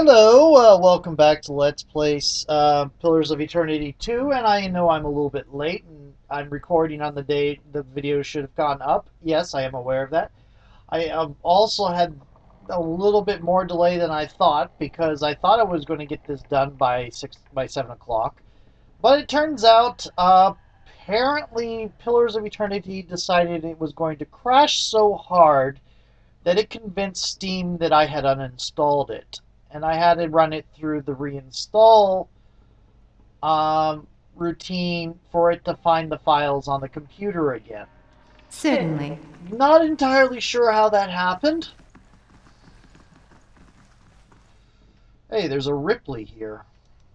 Hello, welcome back to Let's Play Pillars of Eternity 2, and I know I'm a little bit late, and I'm recording on the day the video should have gone up. Yes, I am aware of that. I also had a little bit more delay than I thought, because I thought I was going to get this done by 7 o'clock. But it turns out, apparently Pillars of Eternity decided it was going to crash so hard that it convinced Steam that I had uninstalled it. And I had to run it through the reinstall routine for it to find the files on the computer again. Certainly. Not entirely sure how that happened. Hey, there's a Ripley here.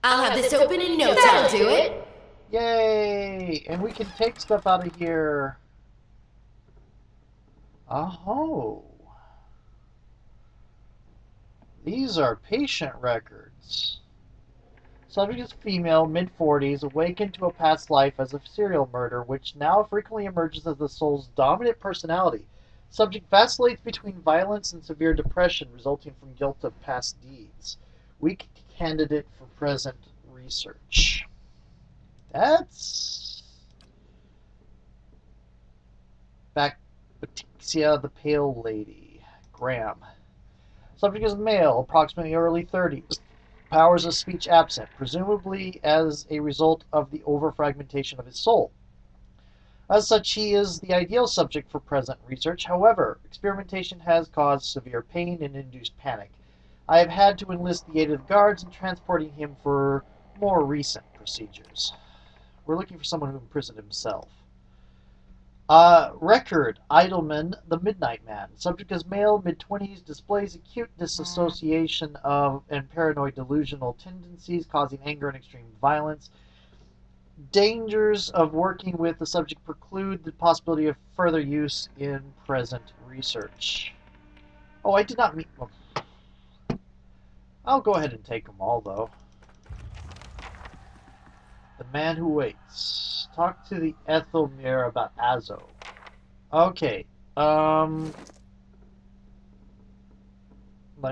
I'll have this open in no time. Do it. Yay! And we can take stuff out of here. Oh. These are patient records. Subject is female, mid-40s, awakened to a past life as a serial murderer, which now frequently emerges as the soul's dominant personality. Subject vacillates between violence and severe depression resulting from guilt of past deeds. Weak candidate for present research. That's... Bactixia the Pale Lady. Graham. Subject is male, approximately early 30s. Powers of speech absent, presumably as a result of the overfragmentation of his soul. As such, he is the ideal subject for present research. However, experimentation has caused severe pain and induced panic. I have had to enlist the aid of the guards in transporting him for more recent procedures. We're looking for someone who imprisoned himself. Record, Idleman, the Midnight Man. Subject is male, mid-20s, displays acute disassociation of and paranoid delusional tendencies, causing anger and extreme violence. Dangers of working with the subject preclude the possibility of further use in present research. Oh, I did not meet... I'll go ahead and take them all, though. The Man Who Waits. Talk to the Ethelmere about Azo. Okay, let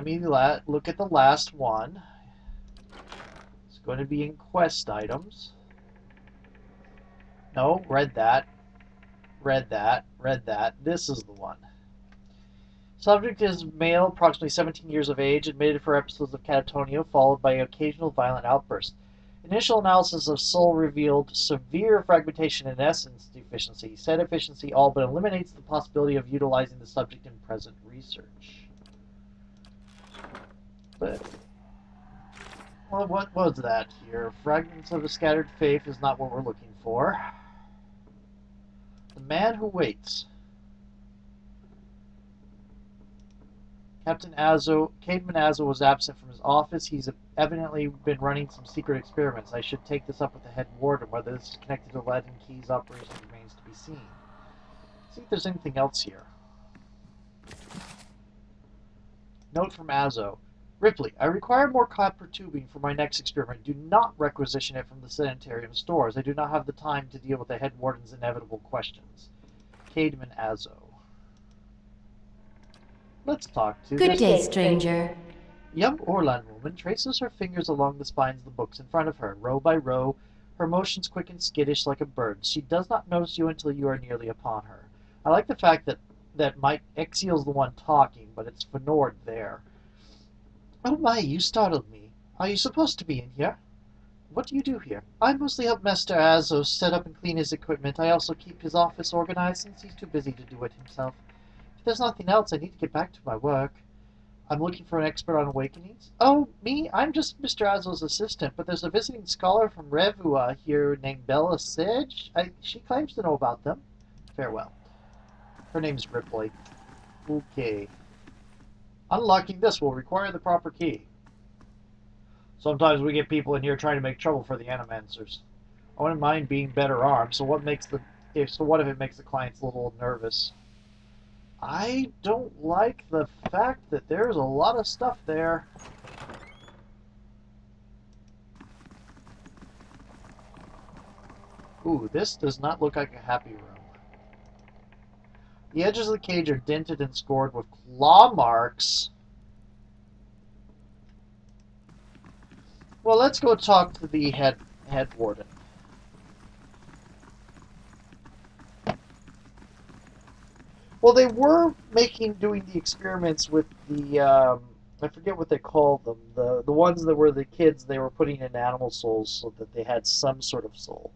me look at the last one. It's going to be in quest items. No, read that. Read that. Read that. This is the one. Subject is male, approximately 17 years of age, admitted for episodes of catatonia, followed by occasional violent outbursts. Initial analysis of soul revealed severe fragmentation and essence deficiency. Said efficiency all but eliminates the possibility of utilizing the subject in present research. But, well, what was that here? Fragments of a scattered faith is not what we're looking for. The Man Who Waits. Captain Caedman Azo was absent from his office. He's evidently been running some secret experiments. I should take this up with the head warden. Whether this is connected to Leaden Key's operation remains to be seen. See if there's anything else here. Note from Azo. Ripley, I require more copper tubing for my next experiment. Do not requisition it from the sanitarium stores. I do not have the time to deal with the head warden's inevitable questions. Caedman Azo. Let's talk to Good day, stranger. Young Orlan woman traces her fingers along the spines of the books in front of her, row by row, her motions quick and skittish like a bird's. She does not notice you until you are nearly upon her. I like the fact that Mike Exiel's the one talking, but it's Fenord there. Oh my, you startled me. Are you supposed to be in here? What do you do here? I mostly help Master Azo set up and clean his equipment. I also keep his office organized since he's too busy to do it himself. If there's nothing else, I need to get back to my work. I'm looking for an expert on awakenings. Oh, me? I'm just Mr. Azo's assistant, but there's a visiting scholar from Revua here named Bella Sedge. She claims to know about them. Farewell. Her name's Ripley. Okay. Unlocking this will require the proper key. Sometimes we get people in here trying to make trouble for the Animancers. I wouldn't mind being better armed, so what if it makes the clients a little nervous? I don't like the fact that there's a lot of stuff there. Ooh, this does not look like a happy room. The edges of the cage are dented and scored with claw marks. Well, let's go talk to the head warden. Well, they were doing the experiments with the I forget what they called them. The ones that were the kids, they were putting in animal souls so that they had some sort of soul.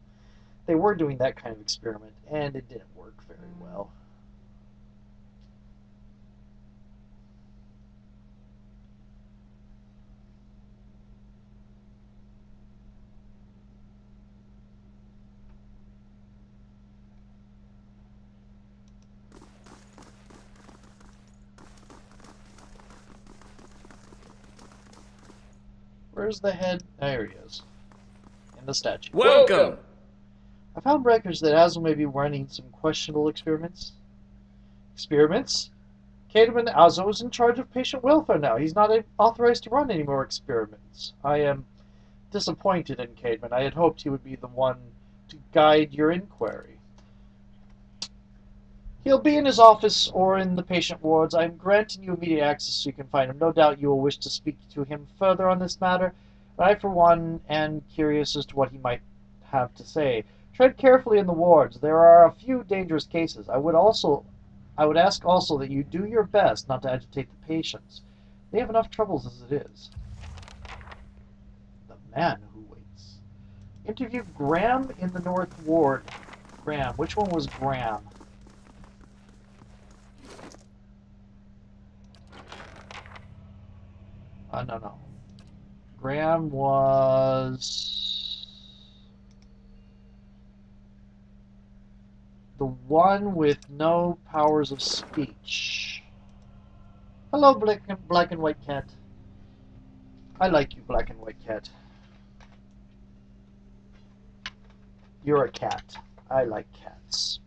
They were doing that kind of experiment, and it didn't work very well. Where's the head? There he is. In the statue. Welcome! I found records that Azel may be running some questionable experiments. Experiments? Caedman Azel is in charge of patient welfare now. He's not authorized to run any more experiments. I am disappointed in Caedman. I had hoped he would be the one to guide your inquiry. He'll be in his office or in the patient wards. I am granting you immediate access so you can find him. No doubt you will wish to speak to him further on this matter, but I, for one, am curious as to what he might have to say. Tread carefully in the wards. There are a few dangerous cases. I would ask also that you do your best not to agitate the patients. They have enough troubles as it is. The man who waits. Interview Graham in the North Ward. Graham. Which one was Graham? No. Graham was the one with no powers of speech. Hello, black and white cat. I like you, black and white cat. You're a cat. I like cats.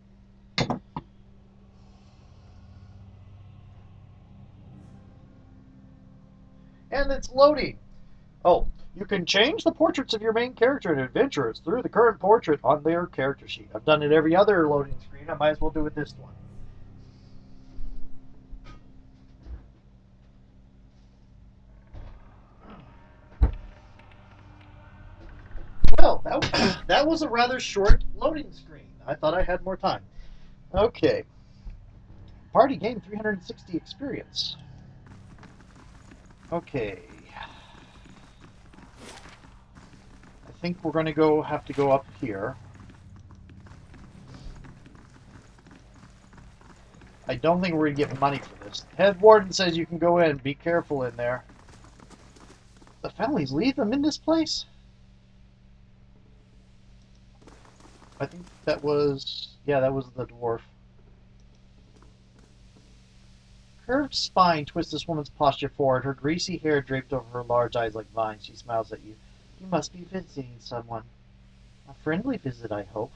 And it's loading. Oh, you can change the portraits of your main character and adventurers through the current portrait on their character sheet. I've done it every other loading screen. I might as well do it this one. Well, that was a rather short loading screen. I thought I had more time. Okay. Party gained 360 experience. Okay. I think we're going to have to go up here. I don't think we're going to get money for this. Head warden says you can go in. Be careful in there. The families leave them in this place? I think that was... yeah, that was the dwarf. Curved spine twists this woman's posture forward, her greasy hair draped over her large eyes like vines. She smiles at you. You must be visiting someone. A friendly visit, I hope.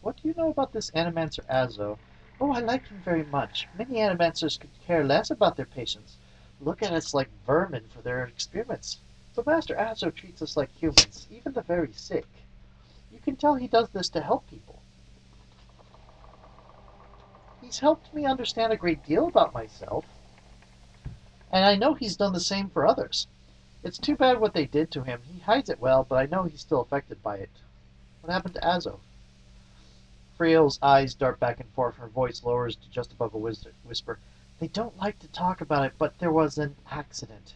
What do you know about this Animancer Azo? Oh, I like him very much. Many Animancers could care less about their patients. Look at us like vermin for their experiments. So Master Azo treats us like humans, even the very sick. You can tell he does this to help people. He's helped me understand a great deal about myself. And I know he's done the same for others. It's too bad what they did to him. He hides it well, but I know he's still affected by it. What happened to Azo? Friel's eyes dart back and forth. Her voice lowers to just above a whisper. They don't like to talk about it, but there was an accident.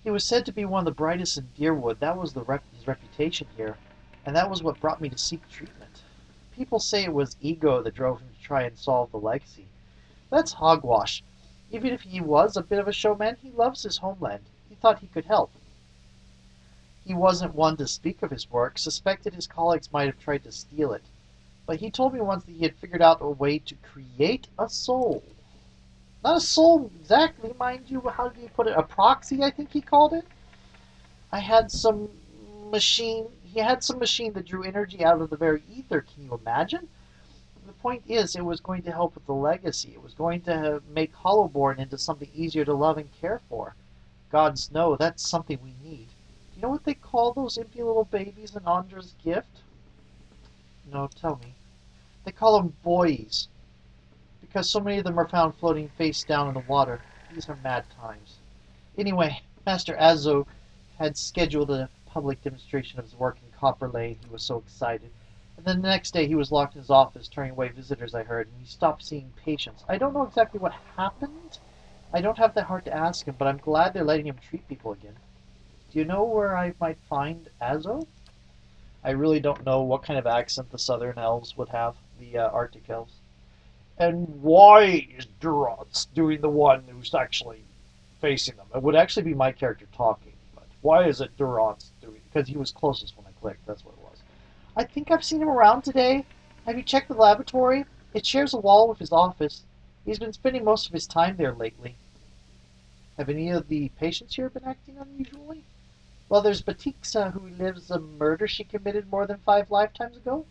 He was said to be one of the brightest in Deerwood. That was his reputation here, and that was what brought me to seek treatment. People say it was ego that drove him to try and solve the legacy. That's hogwash. Even if he was a bit of a showman, he loves his homeland. He thought he could help. He wasn't one to speak of his work, suspected his colleagues might have tried to steal it. But he told me once that he had figured out a way to create a soul. Not a soul exactly, mind you. How do you put it? A proxy, I think he called it. He had some machine that drew energy out of the very ether. Can you imagine? The point is, it was going to help with the legacy. It was going to make Hollowborn into something easier to love and care for. Gods know, that's something we need. Do you know what they call those impy little babies in Andra's gift? No, tell me. They call them boys. Because so many of them are found floating face down in the water. These are mad times. Anyway, Master Azo had scheduled a public demonstration of his work in Copper Lane, he was so excited. And then the next day he was locked in his office, turning away visitors, I heard, and he stopped seeing patients. I don't know exactly what happened. I don't have the heart to ask him, but I'm glad they're letting him treat people again. Do you know where I might find Azo? I really don't know what kind of accent the southern elves would have, the Arctic elves. And why is Durant's doing the one who's actually facing them? It would actually be my character talking, but why is it Durant's doing? Because he was closest when I clicked, that's what it was. I think I've seen him around today. Have you checked the laboratory? It shares a wall with his office. He's been spending most of his time there lately. Have any of the patients here been acting unusually? Well, there's Batiksa, who lives a murder she committed more than 5 lifetimes ago.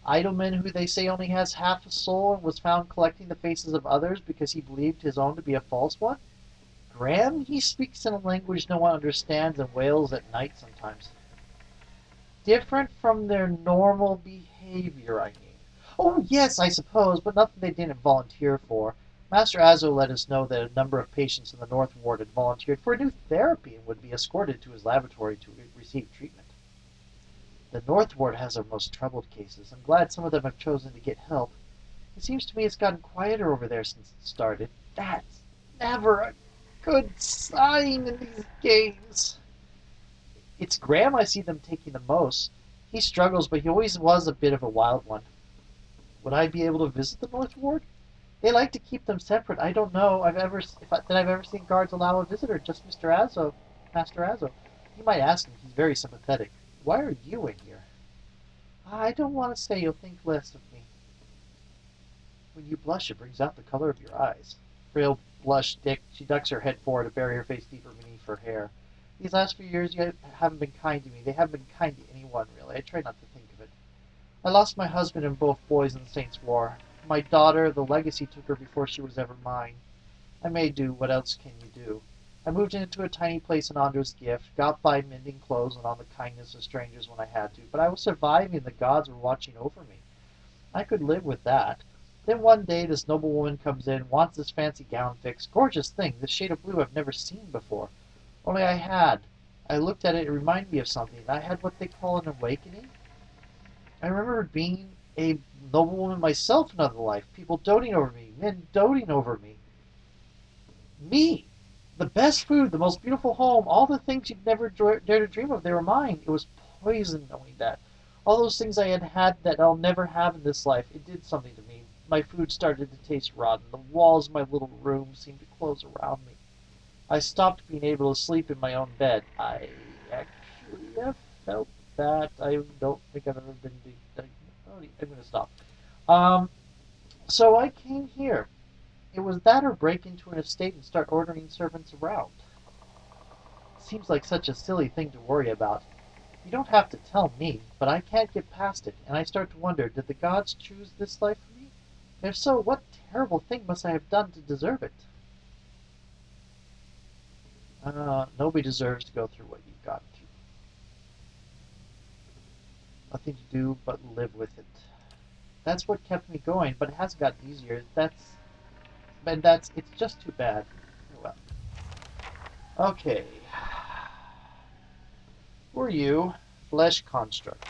Idleman, who they say only has half a soul and was found collecting the faces of others because he believed his own to be a false one. Graham, he speaks in a language no one understands and wails at night sometimes. Different from their normal behavior, I mean. Oh, yes, I suppose, but nothing they didn't volunteer for. Master Azo let us know that a number of patients in the North Ward had volunteered for a new therapy and would be escorted to his laboratory to receive treatment. The North Ward has our most troubled cases. I'm glad some of them have chosen to get help. It seems to me it's gotten quieter over there since it started. That's never a good sign in these games. It's Graham I see them taking the most. He struggles, but he always was a bit of a wild one. Would I be able to visit the North Ward? They like to keep them separate. I don't know that I've ever seen guards allow a visitor, just Master Azo. You might ask him. He's very sympathetic. Why are you in here? I don't want to say you'll think less of me. When you blush, it brings out the color of your eyes. Frail blush, she ducks her head forward to bury her face deeper beneath her hair. These last few years you haven't been kind to me. They haven't been kind to anyone, really. I try not to think of it. I lost my husband and both boys in the Saints' War. My daughter, the legacy took her before she was ever mine. I may do. What else can you do? I moved into a tiny place in Andre's gift, got by mending clothes and on the kindness of strangers when I had to, but I was surviving and the gods were watching over me. I could live with that. Then one day this noble woman comes in, wants this fancy gown fixed. Gorgeous thing, this shade of blue I've never seen before. Only I looked at it, it reminded me of something. I had what they call an awakening. I remember being a noblewoman myself in another life, people doting over me, men doting over me. Me! The best food, the most beautiful home, all the things you'd never dare to dream of, they were mine. It was poison knowing that. All those things I had had that I'll never have in this life, it did something to me. My food started to taste rotten. The walls of my little room seemed to close around me. I stopped being able to sleep in my own bed. I actually have felt that. I don't think I've ever been I'm going to stop. So I came here. It was that or break into an estate and start ordering servants around. It seems like such a silly thing to worry about. You don't have to tell me, but I can't get past it, and I start to wonder, did the gods choose this life for me? If so, what terrible thing must I have done to deserve it? Nobody deserves to go through what you've gone through. Nothing to do but live with it. That's what kept me going, but it hasn't gotten easier. It's just too bad. Well, okay. Who are you? Flesh construct.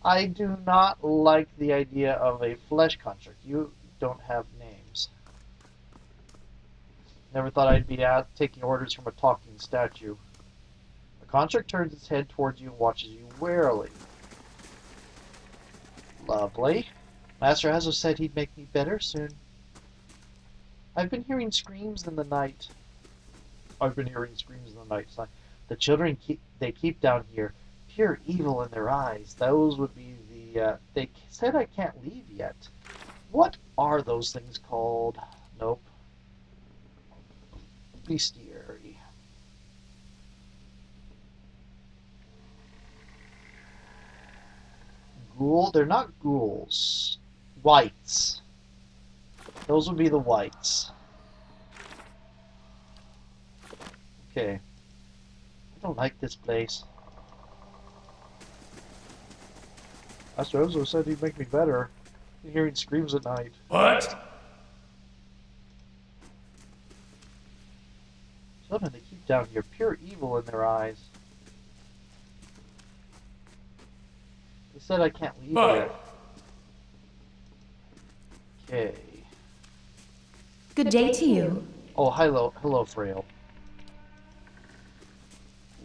I do not like the idea of a flesh construct. You don't have names. Never thought I'd be out taking orders from a talking statue. The construct turns its head towards you and watches you warily. Lovely. Master Azo said he'd make me better soon. I've been hearing screams in the night. Son. The children they keep down here, pure evil in their eyes. Those would be the. They said I can't leave yet. What are those things called? Nope. Bestiary. Ghoul? They're not ghouls. Whites. Those would be the whites. Okay. I don't like this place. Master Ozo said he'd make me better. I'm hearing screams at night. What? Children, they keep down here, pure evil in their eyes. said I can't leave Fine. yet. Okay. Good day to you. Oh, hello, Frail.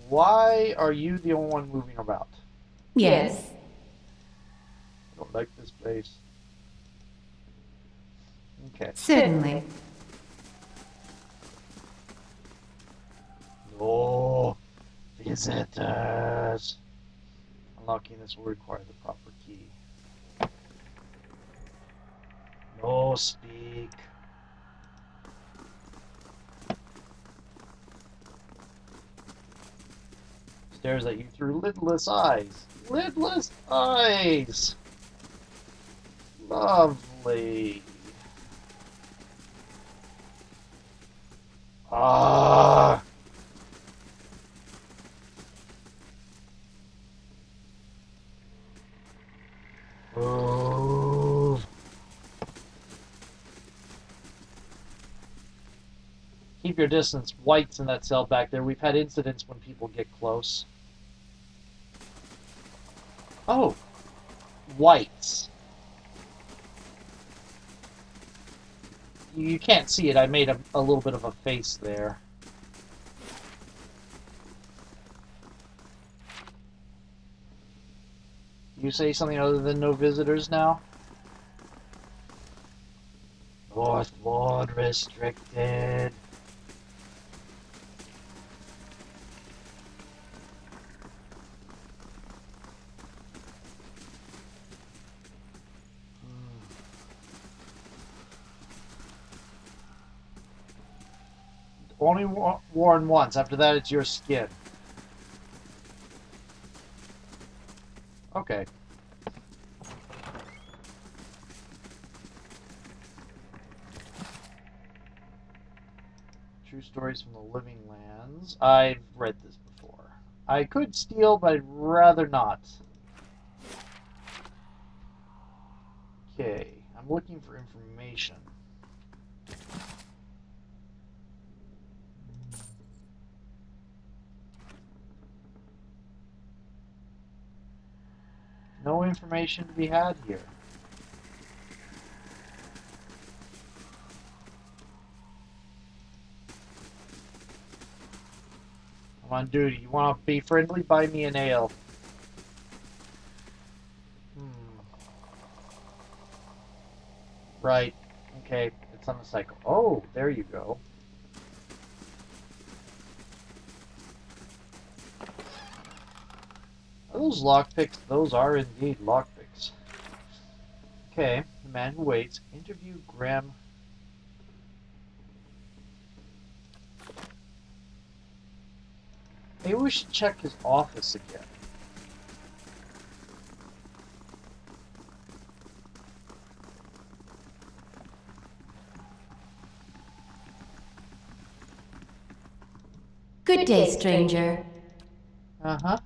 Why are you the only one moving about? Yes. I don't like this place. Okay. Certainly. No visitors. Unlocking this will require the proper key. No speak. Stares at you through lidless eyes. Lidless eyes! Lovely. Ah! Move. Keep your distance. White's in that cell back there. We've had incidents when people get close. Oh. Whites. You can't see it. I made a little bit of a face there. You say something other than no visitors now? North Ward restricted. Only worn once. After that, it's your skin. Okay. True stories from the living lands. I've read this before. I could steal, but I'd rather not. Okay. I'm looking for information. No information to be had here. I'm on duty. You want to be friendly? Buy me an ale. Right. Okay. It's on the cycle. Oh, there you go. Are those lockpicks? Those are indeed lockpicks. Okay. The man who waits. Interview Graham. Maybe we should check his office again. Good day, stranger. Uh-huh.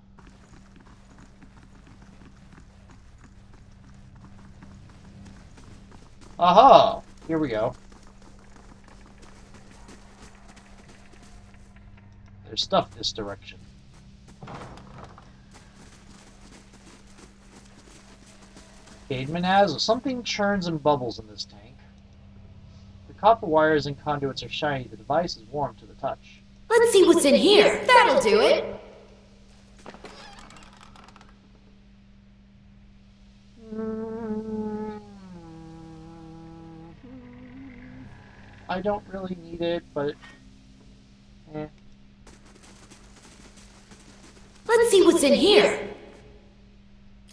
Aha! Here we go. There's stuff this direction. Caedman has something churns and bubbles in this tank. The copper wires and conduits are shiny. The device is warm to the touch. Let's see what's in here. That'll do it. I don't really need it, but Let's see what's in here.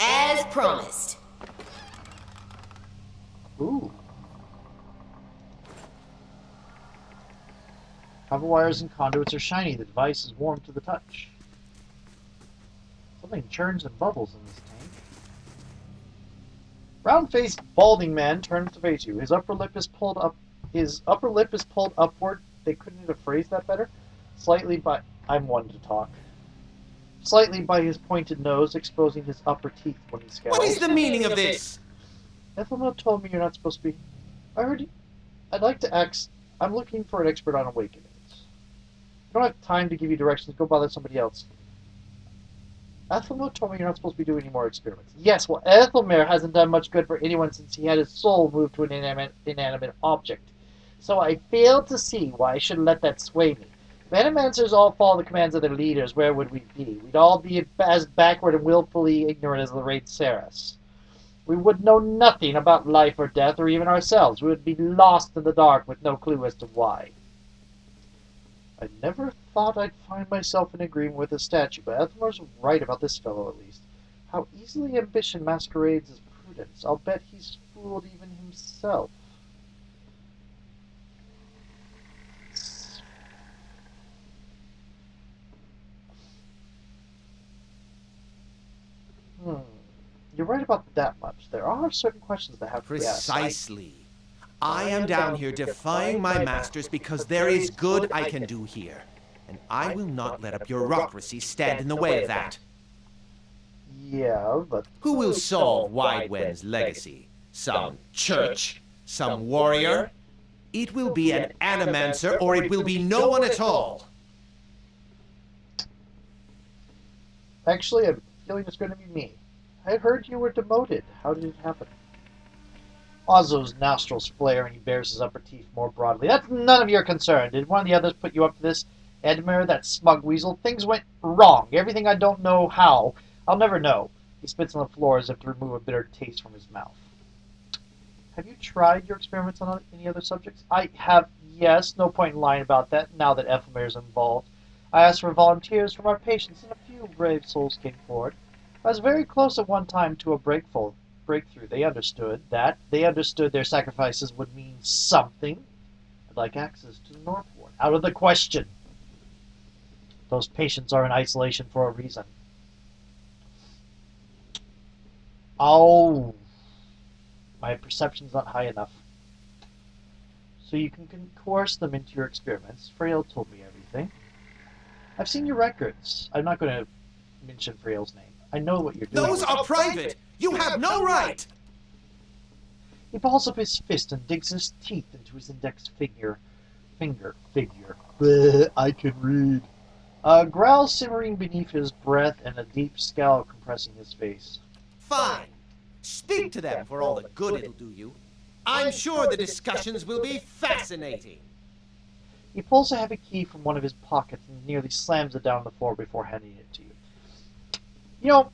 As promised. Ooh. Copper wires and conduits are shiny. The device is warm to the touch. Something churns and bubbles in this tank. Round-faced, balding man turns to face you. His upper lip is pulled up. His upper lip is pulled upward. They couldn't have phrased that better. Slightly by... I'm one to talk. Slightly by his pointed nose, exposing his upper teeth when he scowls. What is the meaning of this? Ethelmo told me you're not supposed to be... I heard you... I'd like to ask... I'm looking for an expert on awakenings. I don't have time to give you directions. Go bother somebody else. Ethelmer told me you're not supposed to be doing any more experiments. Yes, well, Ethelmer hasn't done much good for anyone since he had his soul moved to an inanimate object. So I fail to see why I should let that sway me. If animancers all follow the commands of their leaders, where would we be? We'd all be as backward and willfully ignorant as Lorraine Saris. We would know nothing about life or death or even ourselves. We would be lost in the dark with no clue as to why. I never thought I'd find myself in agreement with the statue, but Ethelmer's right about this fellow at least. How easily ambition masquerades as prudence. I'll bet he's fooled even himself. You're right about that much. There are certain questions that have to be asked. Precisely. I am down here defying my masters because there is good I can do here. And I will not let a bureaucracy stand in the way of that. Yeah, but... Who will solve Widewen's legacy? Some church? Some warrior? It will be an animancer or it will be no one at all. Actually, I'm feeling it's going to be me. I heard you were demoted. How did it happen? Ozzo's nostrils flare and he bares his upper teeth more broadly. That's none of your concern. Did one of the others put you up to this? Edmer, that smug weasel? Things went wrong. Everything I don't know how. I'll never know. He spits on the floor as if to remove a bitter taste from his mouth. Have you tried your experiments on any other subjects? I have, yes. No point in lying about that now that Ethelmer is involved. I asked for volunteers from our patients and a few brave souls came forward. I was very close at one time to a breakthrough. They understood that. They understood their sacrifices would mean something. I'd like access to the North Ward. Out of the question. Those patients are in isolation for a reason. Oh. My perception's not high enough. So you can coerce them into your experiments. Frail told me everything. I've seen your records. I'm not going to mention Frail's name. I know what you're doing. Those are private! You have no right! He balls up his fist and digs his teeth into his index finger. Bleh, I can read. A growl simmering beneath his breath and a deep scowl compressing his face. Fine. Speak to them for all the good it'll do you. I'm sure the discussions will be fascinating. He pulls a heavy key from one of his pockets and nearly slams it down on the floor before handing it to you. You know,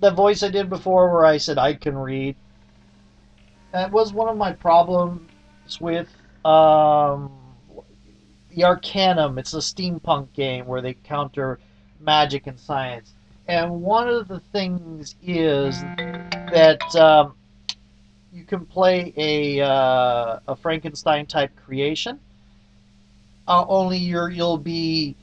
the voice I did before where I said I can read, that was one of my problems with the Arcanum. It's a steampunk game where they counter magic and science. And one of the things is that you can play a Frankenstein-type creation, only you'll be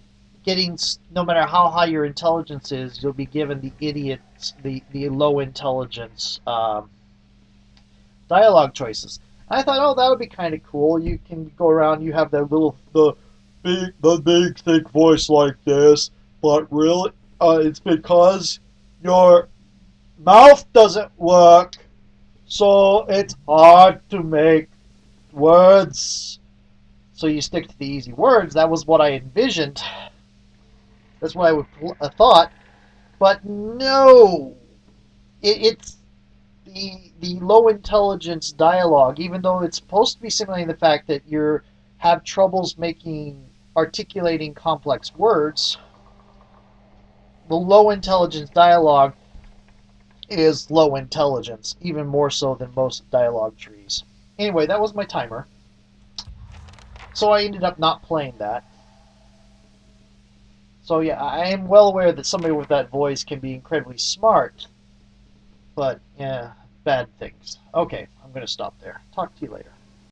getting, no matter how high your intelligence is, you'll be given the idiots, the low intelligence dialogue choices. And I thought, oh, that would be kind of cool. You can go around, you have that little, the big thick voice like this, but really, it's because your mouth doesn't work, so it's hard to make words. So you stick to the easy words. That was what I envisioned. That's what I thought. But no, it's the low intelligence dialogue. Even though it's supposed to be simulating the fact that you have troubles articulating complex words, the low intelligence dialogue is low intelligence, even more so than most dialogue trees. Anyway, that was my timer. So I ended up not playing that. So yeah, I am well aware that somebody with that voice can be incredibly smart, but yeah, bad things. Okay, I'm going to stop there. Talk to you later.